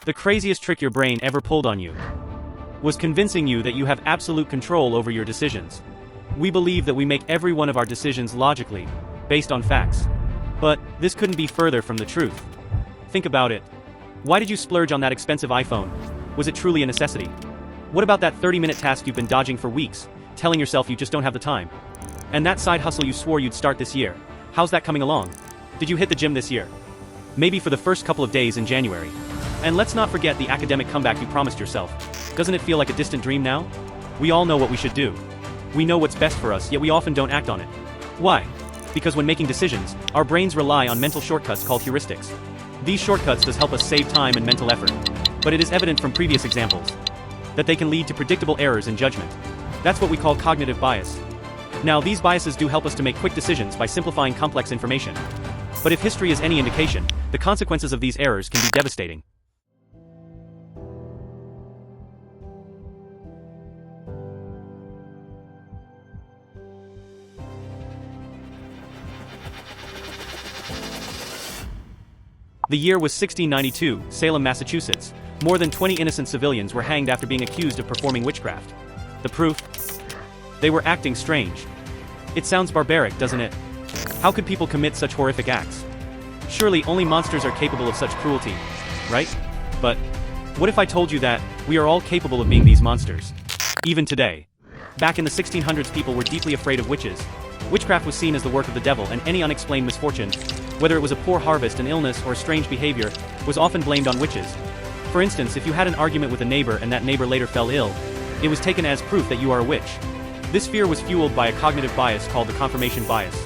The craziest trick your brain ever pulled on you was convincing you that you have absolute control over your decisions. We believe that we make every one of our decisions logically, based on facts. But this couldn't be further from the truth. Think about it. Why did you splurge on that expensive iPhone? Was it truly a necessity? What about that 30-minute task you've been dodging for weeks, telling yourself you just don't have the time? And that side hustle you swore you'd start this year, how's that coming along? Did you hit the gym this year? Maybe for the first couple of days in January. And let's not forget the academic comeback you promised yourself. Doesn't it feel like a distant dream now? We all know what we should do. We know what's best for us, yet we often don't act on it. Why? Because when making decisions, our brains rely on mental shortcuts called heuristics. These shortcuts does help us save time and mental effort. But it is evident from previous examples that they can lead to predictable errors in judgment. That's what we call cognitive bias. Now, these biases do help us to make quick decisions by simplifying complex information. But if history is any indication, the consequences of these errors can be devastating. The year was 1692, Salem, Massachusetts. More than 20 innocent civilians were hanged after being accused of performing witchcraft. The proof? They were acting strange. It sounds barbaric, doesn't it? How could people commit such horrific acts? Surely only monsters are capable of such cruelty, right? But what if I told you that we are all capable of being these monsters? Even today. Back in the 1600s, people were deeply afraid of witches. Witchcraft was seen as the work of the devil, and any unexplained misfortune, whether it was a poor harvest, an illness, or strange behavior, was often blamed on witches. For instance, if you had an argument with a neighbor and that neighbor later fell ill, it was taken as proof that you are a witch. This fear was fueled by a cognitive bias called the confirmation bias.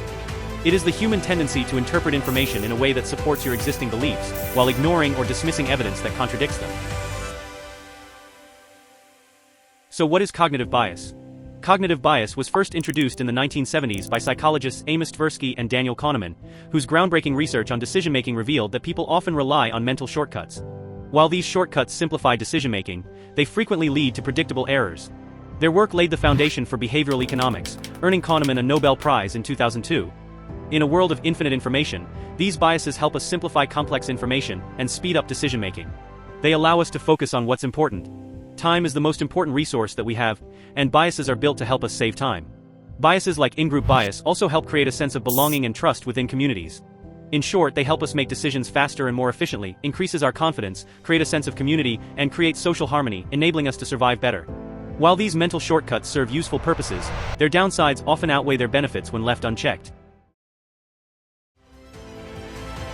It is the human tendency to interpret information in a way that supports your existing beliefs, while ignoring or dismissing evidence that contradicts them. So what is cognitive bias? Cognitive bias was first introduced in the 1970s by psychologists Amos Tversky and Daniel Kahneman, whose groundbreaking research on decision-making revealed that people often rely on mental shortcuts. While these shortcuts simplify decision-making, they frequently lead to predictable errors. Their work laid the foundation for behavioral economics, earning Kahneman a Nobel Prize in 2002. In a world of infinite information, these biases help us simplify complex information and speed up decision-making. They allow us to focus on what's important. Time is the most important resource that we have, and biases are built to help us save time. Biases like in-group bias also help create a sense of belonging and trust within communities. In short, they help us make decisions faster and more efficiently, increases our confidence, create a sense of community, and create social harmony, enabling us to survive better. While these mental shortcuts serve useful purposes, their downsides often outweigh their benefits when left unchecked.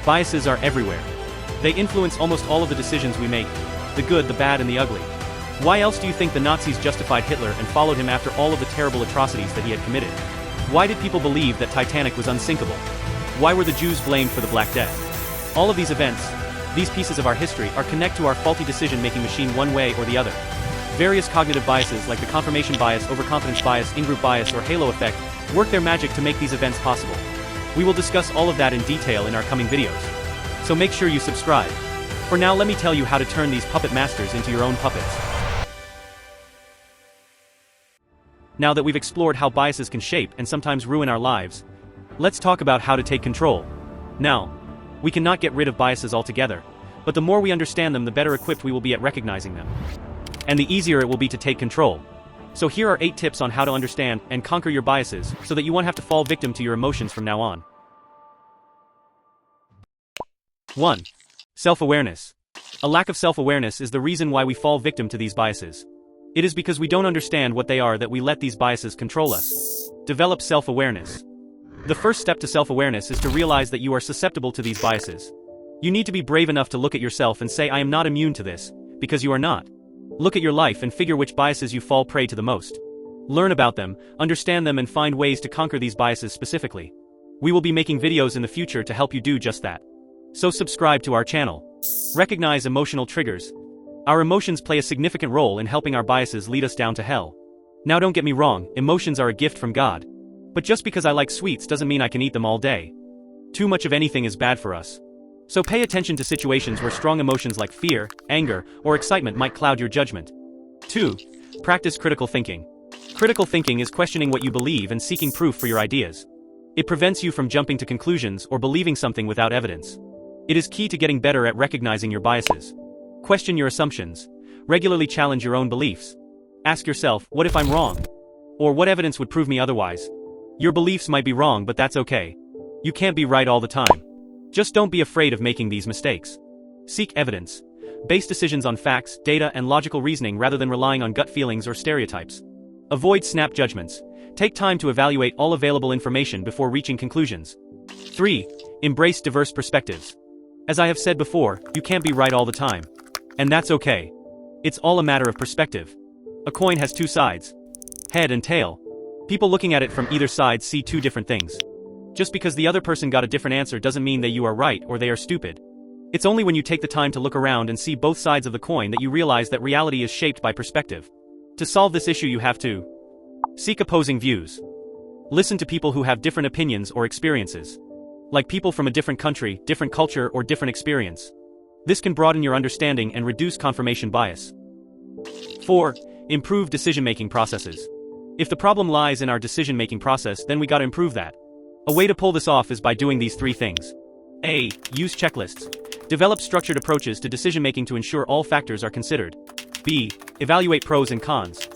Biases are everywhere. They influence almost all of the decisions we make, the good, the bad, and the ugly. Why else do you think the Nazis justified Hitler and followed him after all of the terrible atrocities that he had committed? Why did people believe that Titanic was unsinkable? Why were the Jews blamed for the Black Death? All of these events, these pieces of our history, are connected to our faulty decision-making machine one way or the other. Various cognitive biases like the confirmation bias, overconfidence bias, in-group bias, or halo effect work their magic to make these events possible. We will discuss all of that in detail in our coming videos. So make sure you subscribe. For now, let me tell you how to turn these puppet masters into your own puppets. Now that we've explored how biases can shape and sometimes ruin our lives, let's talk about how to take control. Now, we cannot get rid of biases altogether, but the more we understand them, the better equipped we will be at recognizing them. And the easier it will be to take control. So here are 8 tips on how to understand and conquer your biases so that you won't have to fall victim to your emotions from now on. 1. Self-awareness. A lack of self-awareness is the reason why we fall victim to these biases. It is because we don't understand what they are that we let these biases control us. Develop self-awareness. The first step to self-awareness is to realize that you are susceptible to these biases. You need to be brave enough to look at yourself and say, I am not immune to this, because you are not. Look at your life and figure which biases you fall prey to the most. Learn about them, understand them, and find ways to conquer these biases specifically. We will be making videos in the future to help you do just that. So subscribe to our channel. Recognize emotional triggers. Our emotions play a significant role in helping our biases lead us down to hell. Now don't get me wrong, emotions are a gift from God. But just because I like sweets doesn't mean I can eat them all day. Too much of anything is bad for us. So pay attention to situations where strong emotions like fear, anger, or excitement might cloud your judgment. 2. Practice critical thinking. Critical thinking is questioning what you believe and seeking proof for your ideas. It prevents you from jumping to conclusions or believing something without evidence. It is key to getting better at recognizing your biases. Question your assumptions. Regularly challenge your own beliefs. Ask yourself, what if I'm wrong? Or what evidence would prove me otherwise? Your beliefs might be wrong, but that's okay. You can't be right all the time. Just don't be afraid of making these mistakes. Seek evidence. Base decisions on facts, data, and logical reasoning rather than relying on gut feelings or stereotypes. Avoid snap judgments. Take time to evaluate all available information before reaching conclusions. 3. Embrace diverse perspectives. As I have said before, you can't be right all the time. And that's okay. It's all a matter of perspective. A coin has two sides. Head and tail. People looking at it from either side see two different things. Just because the other person got a different answer doesn't mean that you are right or they are stupid. It's only when you take the time to look around and see both sides of the coin that you realize that reality is shaped by perspective. To solve this issue, you have to seek opposing views. Listen to people who have different opinions or experiences. Like people from a different country, different culture, or different experience. This can broaden your understanding and reduce confirmation bias. 4. Improve decision-making processes. If the problem lies in our decision-making process, then we gotta improve that. A way to pull this off is by doing these 3 things. A. Use checklists. Develop structured approaches to decision-making to ensure all factors are considered. B. Evaluate pros and cons.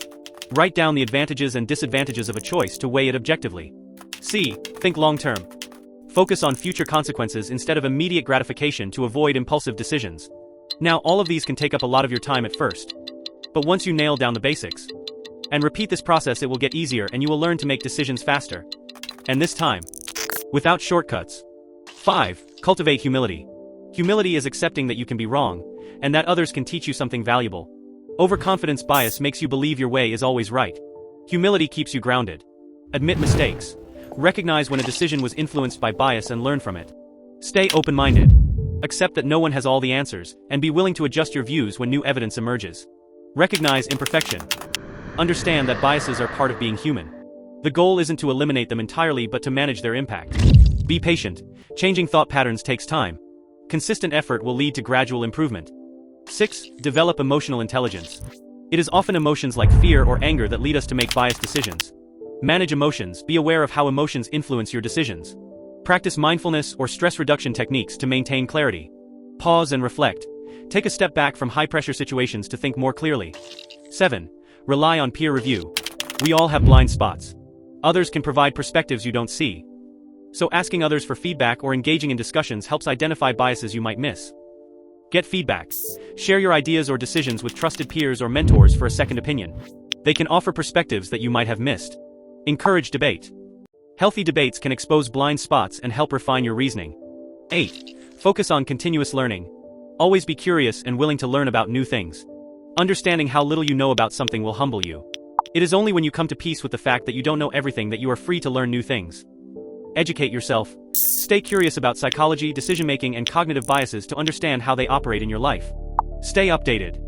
Write down the advantages and disadvantages of a choice to weigh it objectively. C. Think long-term. Focus on future consequences instead of immediate gratification to avoid impulsive decisions. Now, all of these can take up a lot of your time at first. But once you nail down the basics and repeat this process, it will get easier and you will learn to make decisions faster. And this time, without shortcuts. 5. Cultivate humility. Humility is accepting that you can be wrong, and that others can teach you something valuable. Overconfidence bias makes you believe your way is always right. Humility keeps you grounded. Admit mistakes. Recognize when a decision was influenced by bias and learn from it. Stay open-minded. Accept that no one has all the answers, and be willing to adjust your views when new evidence emerges. Recognize imperfection. Understand that biases are part of being human. The goal isn't to eliminate them entirely but to manage their impact. Be patient. Changing thought patterns takes time. Consistent effort will lead to gradual improvement. 6. Develop emotional intelligence. It is often emotions like fear or anger that lead us to make biased decisions. Manage emotions. Be aware of how emotions influence your decisions. Practice mindfulness or stress reduction techniques to maintain clarity. Pause and reflect. Take a step back from high-pressure situations to think more clearly. 7. Rely on peer review. We all have blind spots. Others can provide perspectives you don't see. So asking others for feedback or engaging in discussions helps identify biases you might miss. Get feedback. Share your ideas or decisions with trusted peers or mentors for a second opinion. They can offer perspectives that you might have missed. Encourage debate. Healthy debates can expose blind spots and help refine your reasoning. 8. Focus on continuous learning. Always be curious and willing to learn about new things. Understanding how little you know about something will humble you. It is only when you come to peace with the fact that you don't know everything that you are free to learn new things. Educate yourself. Stay curious about psychology, decision-making, and cognitive biases to understand how they operate in your life. Stay updated.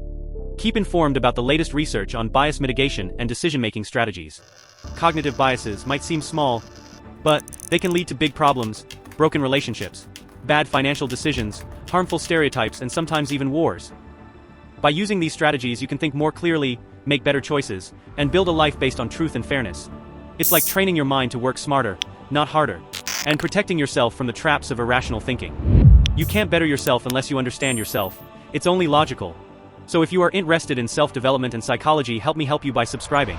Keep informed about the latest research on bias mitigation and decision-making strategies. Cognitive biases might seem small, but they can lead to big problems, broken relationships, bad financial decisions, harmful stereotypes, and sometimes even wars. By using these strategies, you can think more clearly, make better choices, and build a life based on truth and fairness. It's like training your mind to work smarter, not harder, and protecting yourself from the traps of irrational thinking. You can't better yourself unless you understand yourself. It's only logical. So if you are interested in self-development and psychology, help me help you by subscribing.